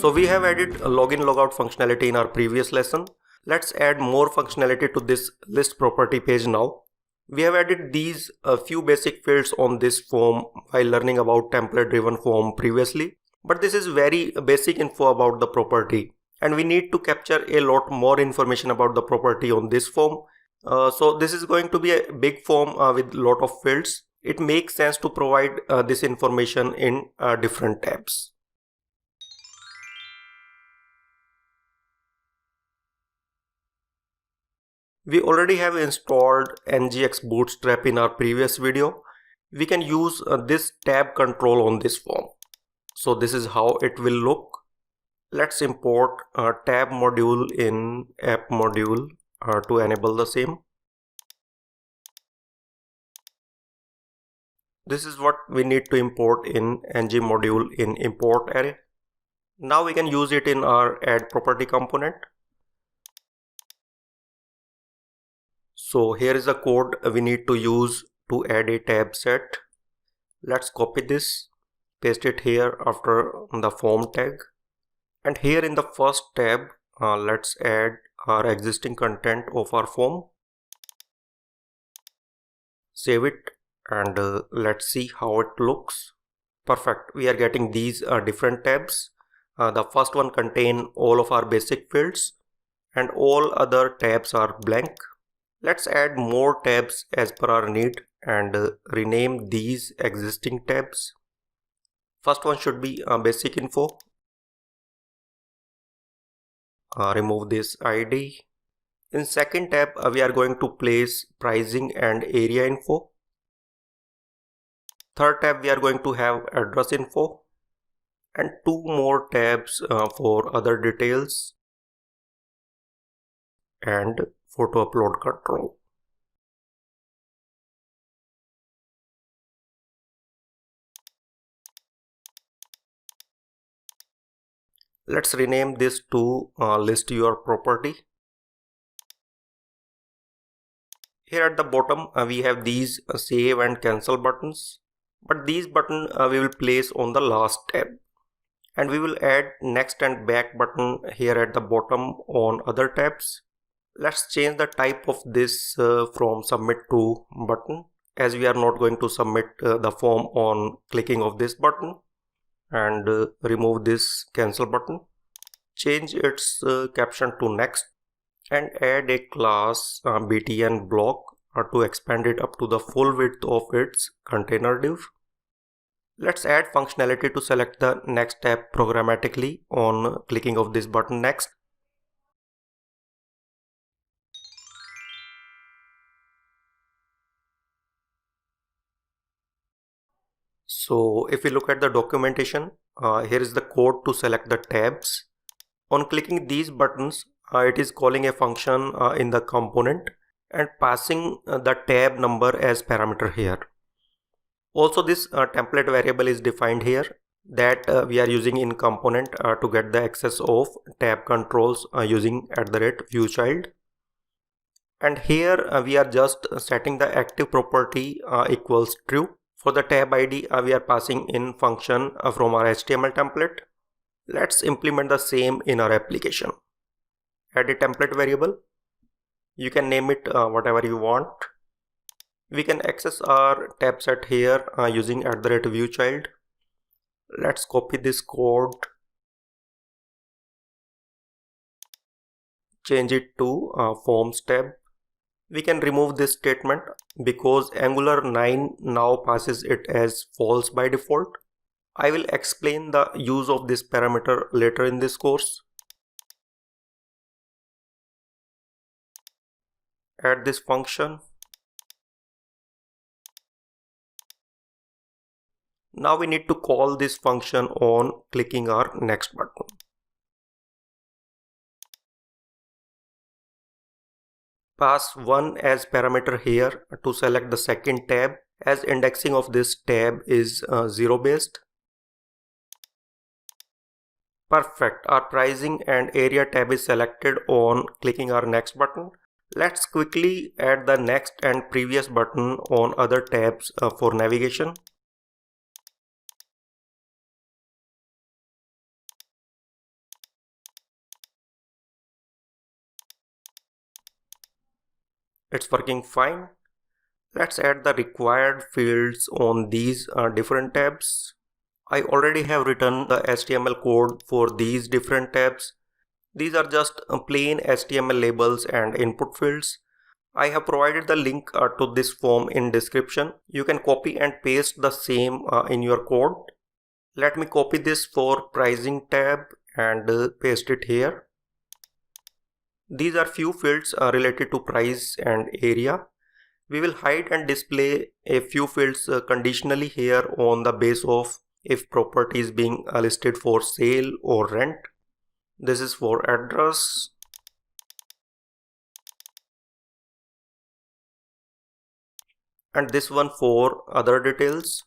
So we have added a login logout functionality in our previous lesson. Let's add more functionality to this list property page now. We have added these few basic fields on this form while learning about template driven form previously. But this is very basic info about the property, and we need to capture a lot more information about the property on this form. So this is going to be a big form with lot of fields. It makes sense to provide this information in different tabs. We already have installed NGX Bootstrap in our previous video. We can use this tab control on this form. So this is how it will look. Let's import a tab module in app module to enable the same. This is what we need to import in ng module in import array. Now we can use it in our add property component. So here is the code we need to use to add a tab set. Let's copy this, paste it here after the form tag, and here in the first tab let's add our existing content of our form. Save it and let's see how it looks. Perfect. We are getting these different tabs. The first one contain all of our basic fields and all other tabs are blank. Let's add more tabs as per our need and rename these existing tabs. First one should be basic info. Remove this ID. In second tab we are going to place pricing and area info. Third tab we are going to have address info, and two more tabs for other details and photo upload control. Let's rename this to list your property. Here at the bottom we have these save and cancel buttons, but these buttons we will place on the last tab, and we will add next and back button here at the bottom on other tabs. Let's change the type of this from submit to button, as we are not going to submit the form on clicking of this button, and remove this cancel button. Change its caption to next and add a class btn block to expand it up to the full width of its container div. Let's add functionality to select the next tab programmatically on clicking of this button next. So if we look at the documentation, here is the code to select the tabs. On clicking these buttons, it is calling a function in the component and passing the tab number as parameter here. Also this template variable is defined here that we are using in component to get the access of tab controls using @viewchild. And here we are just setting the active property equals true. For the tab ID we are passing in function from our HTML template. Let's implement the same in our application. Add a template variable. You can name it whatever you want. We can access our tab set here using @viewchild. Let's copy this code, change it to forms tab. We can remove this statement because Angular 9 now passes it as false by default. I will explain the use of this parameter later in this course. Add this function. Now we need to call this function on clicking our next button. Pass 1 as parameter here to select the second tab, as indexing of this tab is 0 based. Perfect. Our pricing and area tab is selected on clicking our next button. Let's quickly add the next and previous button on other tabs for navigation. It's working fine. Let's add the required fields on these different tabs. I already have written the HTML code for these different tabs. These are just plain HTML labels and input fields. I have provided the link to this form in description. You can copy and paste the same in your code. Let me copy this for pricing tab and paste it here. These are few fields related to price and area. We will hide and display a few fields conditionally here on the base of if property is being listed for sale or rent. This is for address. And this one for other details.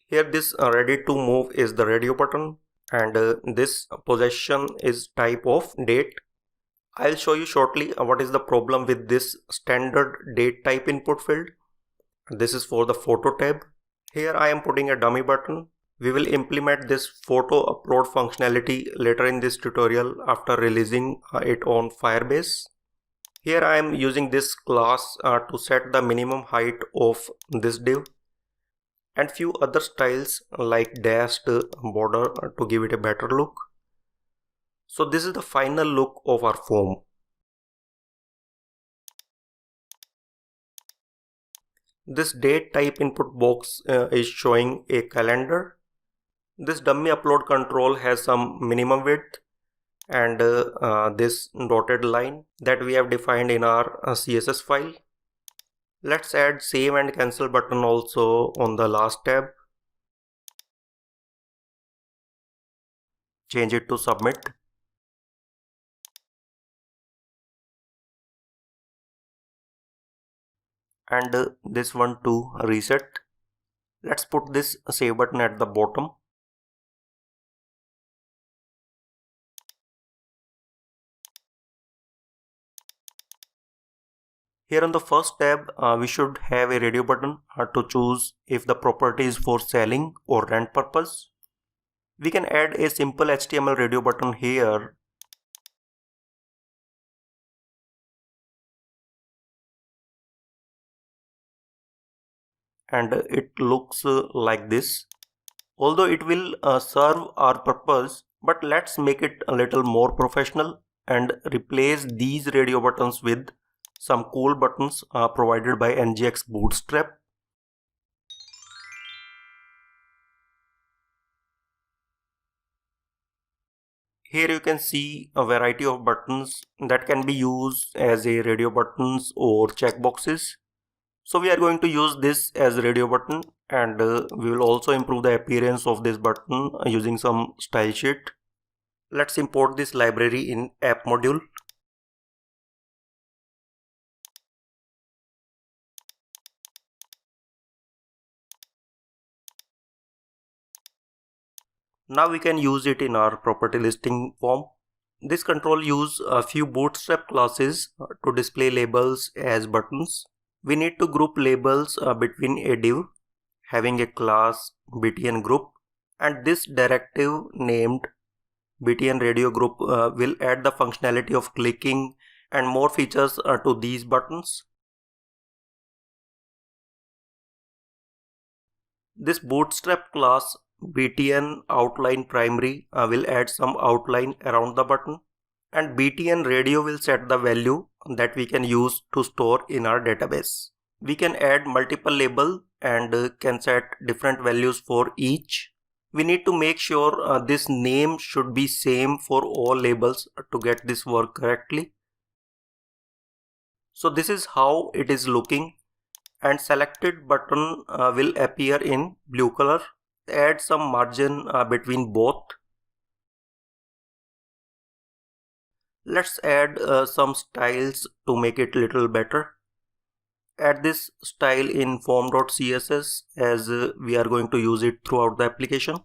Here this ready to move is the radio button, and this possession is type of date. I'll show you shortly what is the problem with this standard date type input field. This is for the photo tab. Here I am putting a dummy button. We will implement this photo upload functionality later in this tutorial after releasing it on Firebase. Here I am using this class to set the minimum height of this div and few other styles like dashed border to give it a better look. So this is the final look of our form. This date type input box is showing a calendar. This dummy upload control has some minimum width and this dotted line that we have defined in our CSS file. Let's add save and cancel button also on the last tab. Change it to submit. And this one to reset. Let's put this save button at the bottom. Here on the first tab, we should have a radio button to choose if the property is for selling or rent purpose. We can add a simple HTML radio button here. And it looks like this. Although it will serve our purpose, but let's make it a little more professional and replace these radio buttons with some cool buttons provided by NGX Bootstrap. Here you can see a variety of buttons that can be used as a radio buttons or checkboxes. So we are going to use this as a radio button, and we will also improve the appearance of this button using some style sheet. Let's import this library in app module. Now we can use it in our property listing form. This control use a few Bootstrap classes to display labels as buttons. We need to group labels between a div having a class btn group, and this directive named btn radio group will add the functionality of clicking and more features to these buttons. This Bootstrap class btn outline primary will add some outline around the button, and btn radio will set the value that we can use to store in our database. We can add multiple labels and can set different values for each. We need to make sure this name should be same for all labels to get this work correctly. So this is how it is looking, and selected button will appear in blue color. Add some margin between both. Let's add some styles to make it little better. Add this style in form.css as we are going to use it throughout the application.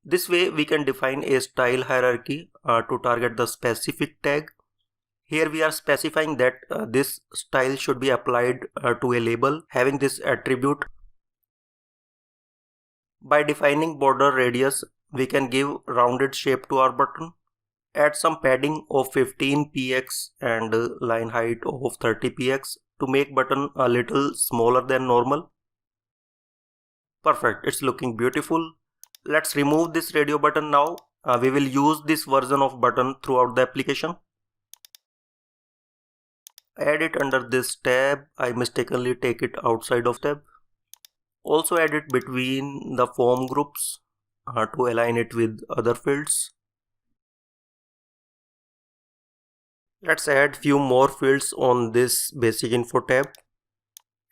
This way we can define a style hierarchy to target the specific tag. Here we are specifying that this style should be applied to a label having this attribute. By defining border radius, we can give rounded shape to our button. Add some padding of 15 px and line height of 30 px to make button a little smaller than normal. Perfect, it's looking beautiful. Let's remove this radio button now. We will use this version of button throughout the application. Add it under this tab. I mistakenly take it outside of tab. Also add it between the form groups to align it with other fields. Let's add few more fields on this basic info tab.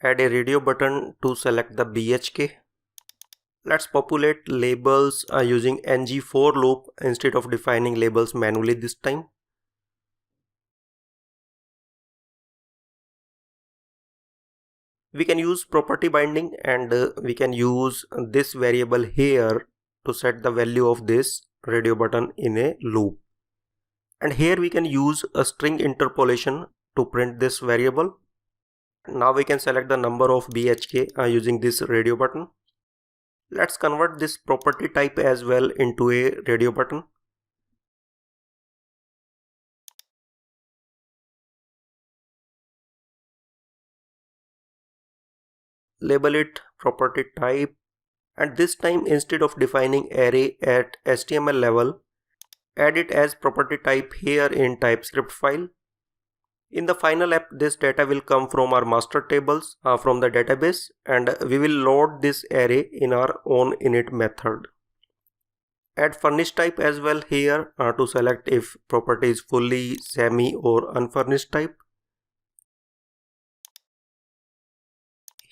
Add a radio button to select the BHK. Let's populate labels using ng for loop instead of defining labels manually this time. We can use property binding and we can use this variable here to set the value of this radio button in a loop. And here we can use a string interpolation to print this variable. Now we can select the number of BHK using this radio button. Let's convert this property type as well into a radio button. Label it property type, and this time instead of defining array at HTML level, add it as property type here in TypeScript file. In the final app, this data will come from our master tables from the database, and we will load this array in our own init method. Add furnished type as well here to select if property is fully, semi or unfurnished type.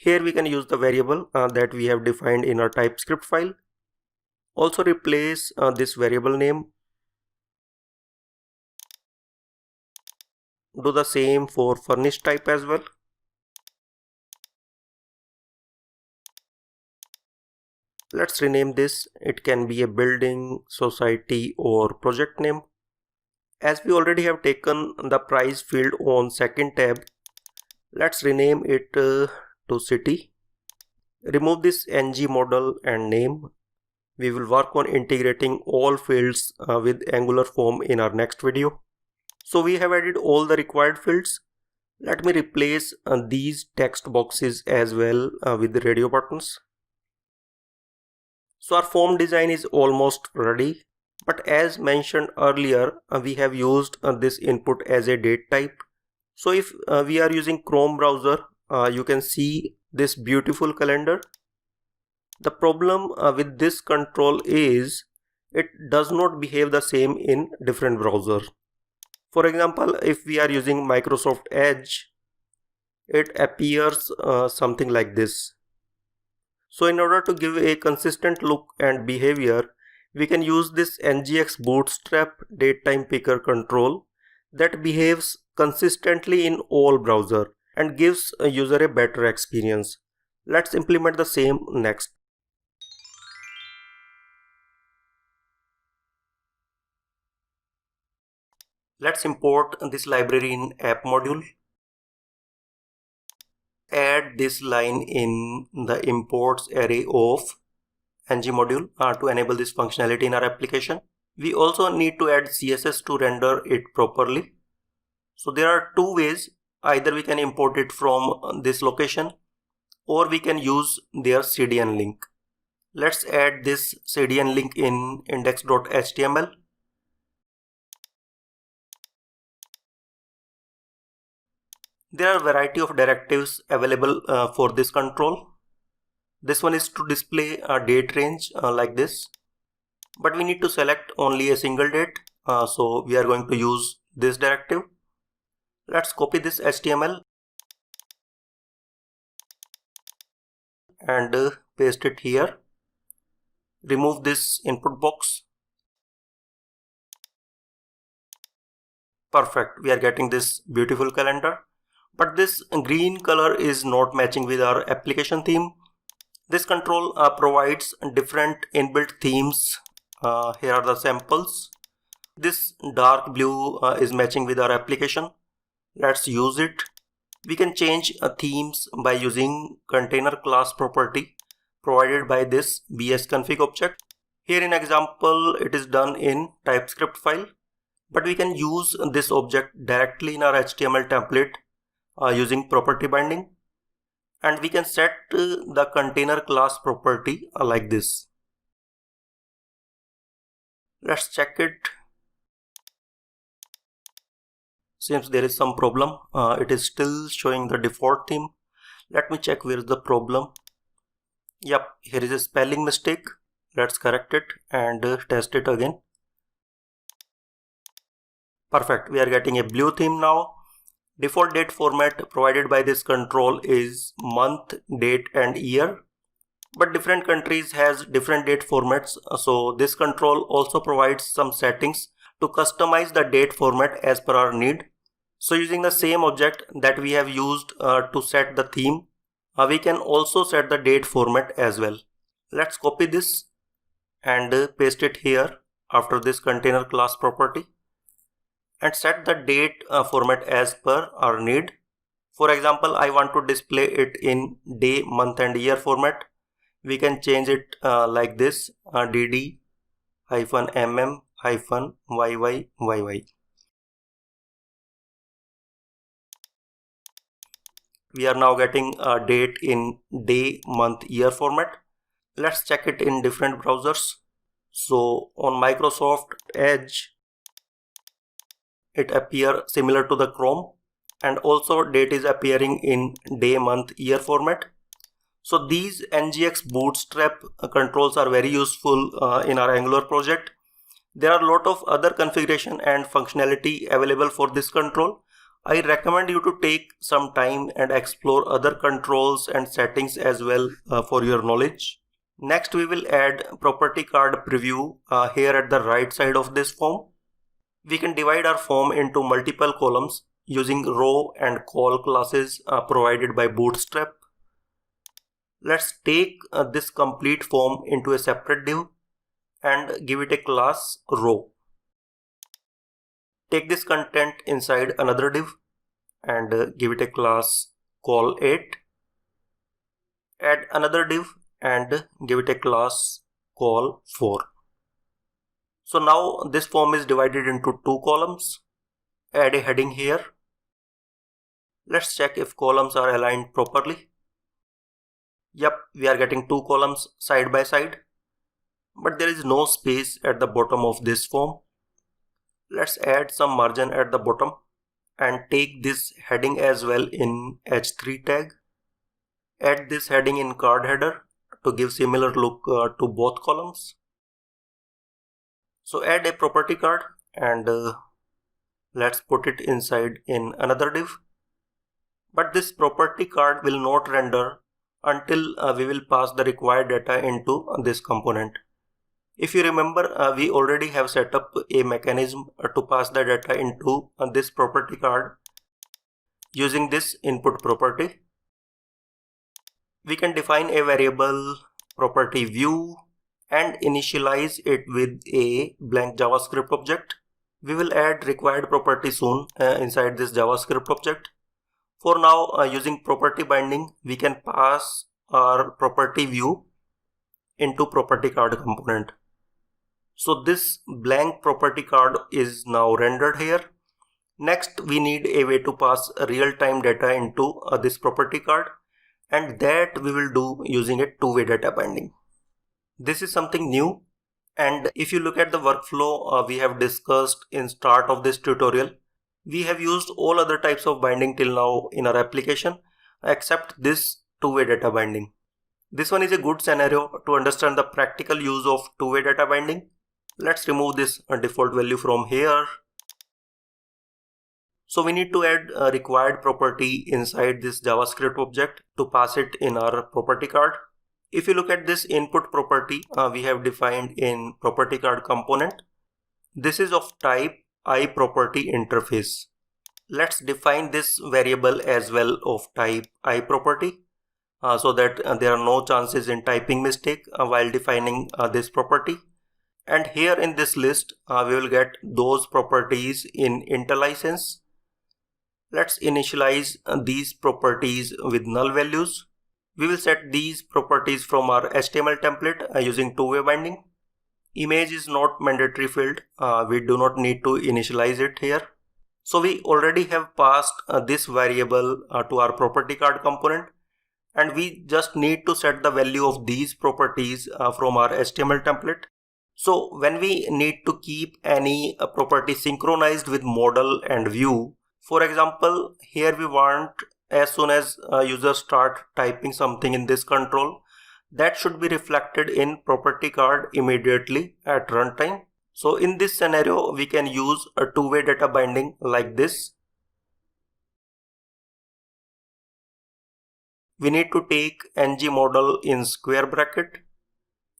Here we can use the variable that we have defined in our TypeScript file. Also replace this variable name. Do the same for furnished type as well. Let's rename this. It can be a building, society or project name. As we already have taken the price field on second tab, let's rename it to city. Remove this ng model and name. We will work on integrating all fields with Angular form in our next video. So we have added all the required fields. Let me replace these text boxes as well with the radio buttons. So our form design is almost ready. But as mentioned earlier, we have used this input as a date type. So if we are using Chrome browser, you can see this beautiful calendar. The problem with this control is it does not behave the same in different browsers. For example, if we are using Microsoft Edge, it appears something like this. So in order to give a consistent look and behavior, we can use this ngx bootstrap datetime picker control that behaves consistently in all browsers and gives a user a better experience. Let's implement the same next. Let's import this library in app module. Add this line in the imports array of ng module to enable this functionality in our application. We also need to add CSS to render it properly. So there are two ways. Either we can import it from this location or we can use their CDN link. Let's add this CDN link in index.html. There are a variety of directives available for this control. This one is to display a date range like this, but we need to select only a single date, so we are going to use this directive. Let's copy this HTML and paste it here. Remove this input box. Perfect, we are getting this beautiful calendar, but this green color is not matching with our application theme. This control provides different inbuilt themes. Here are the samples. This dark blue is matching with our application. Let's use it. We can change themes by using container class property provided by this bsconfig object. Here in example, it is done in TypeScript file, but we can use this object directly in our HTML template using property binding, and we can set the container class property like this. Let's check it. Seems there is some problem. It is still showing the default theme. Let me check where is the problem. Yep, here is a spelling mistake. Let's correct it and test it again. Perfect, we are getting a blue theme now. Default date format provided by this control is month, date and year, but different countries has different date formats, so this control also provides some settings to customize the date format as per our need. So using the same object that we have used to set the theme, we can also set the date format as well. Let's copy this and paste it here after this container class property, and set the date format as per our need. For example, I want to display it in day, month and year format. We can change it like this, dd-mm-yyyy. We are now getting a date in day, month, year format. Let's check it in different browsers. So on Microsoft Edge, it appears similar to the Chrome, and also date is appearing in day, month, year format. So these NGX bootstrap controls are very useful in our Angular project. There are a lot of other configuration and functionality available for this control. I recommend you to take some time and explore other controls and settings as well for your knowledge. Next, we will add property card preview here at the right side of this form. We can divide our form into multiple columns using row and call classes provided by Bootstrap. Let's take this complete form into a separate div and give it a class row. Take this content inside another div and give it a class call8. Add another div and give it a class call4. So now this form is divided into two columns. Add a heading here. Let's check if columns are aligned properly. Yep, we are getting two columns side by side, but there is no space at the bottom of this form. Let's add some margin at the bottom and take this heading as well in h3 tag. Add this heading in card header to give similar look to both columns. So add a property card and let's put it inside in another div. But this property card will not render until we will pass the required data into this component. If you remember, we already have set up a mechanism to pass the data into this property card using this input property. We can define a variable property view and initialize it with a blank JavaScript object. We will add required property soon inside this JavaScript object. For now, using property binding, we can pass our property view into property card component. So this blank property card is now rendered here. Next, we need a way to pass real-time data into this property card, and that we will do using a two-way data binding. This is something new, and if you look at the workflow we have discussed in start of this tutorial, we have used all other types of binding till now in our application except this two-way data binding. This one is a good scenario to understand the practical use of two-way data binding. Let's remove this default value from here. So we need to add a required property inside this JavaScript object to pass it in our property card. If you look at this input property we have defined in property card component, this is of type iPropertyInterface. Let's define this variable as well of type iProperty so that there are no chances in typing mistake while defining this property. And here in this list we will get those properties in IntelliSense. Let's initialize these properties with null values. We will set these properties from our HTML template using two-way binding. Image is not mandatory field. We do not need to initialize it here. So we already have passed this variable to our property card component, and we just need to set the value of these properties from our HTML template. So when we need to keep any property synchronized with model and view, for example, here we want as soon as users start typing something in this control, that should be reflected in property card immediately at runtime. So in this scenario, we can use a two-way data binding like this. We need to take ng model in square bracket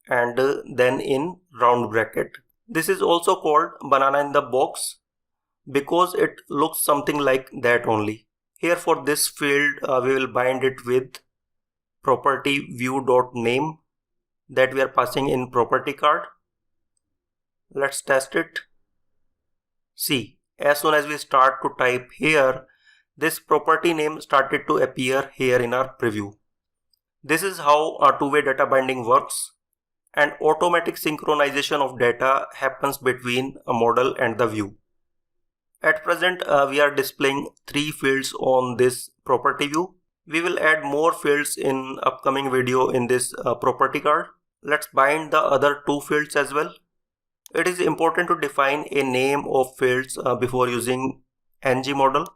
and then in round bracket. This is also called banana in the box because it looks something like that only. Here for this field, we will bind it with property view.name that we are passing in property card. Let's test it. See, as soon as we start to type here, this property name started to appear here in our preview. This is how our two-way data binding works, and automatic synchronization of data happens between a model and the view. At present, we are displaying 3 fields on this property view. We will add more fields in upcoming video in this property card. Let's bind the other 2 fields as well. It is important to define a name of fields before using ng model.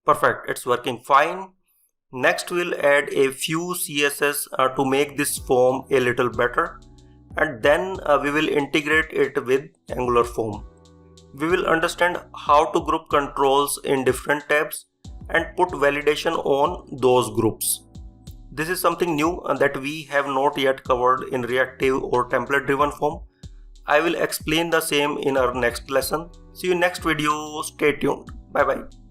Perfect, it's working fine. Next we'll add a few CSS to make this form a little better, and then we will integrate it with Angular form. We will understand how to group controls in different tabs and put validation on those groups. This is something new that we have not yet covered in reactive or template driven form. I will explain the same in our next lesson. See you next video. Stay tuned. Bye bye.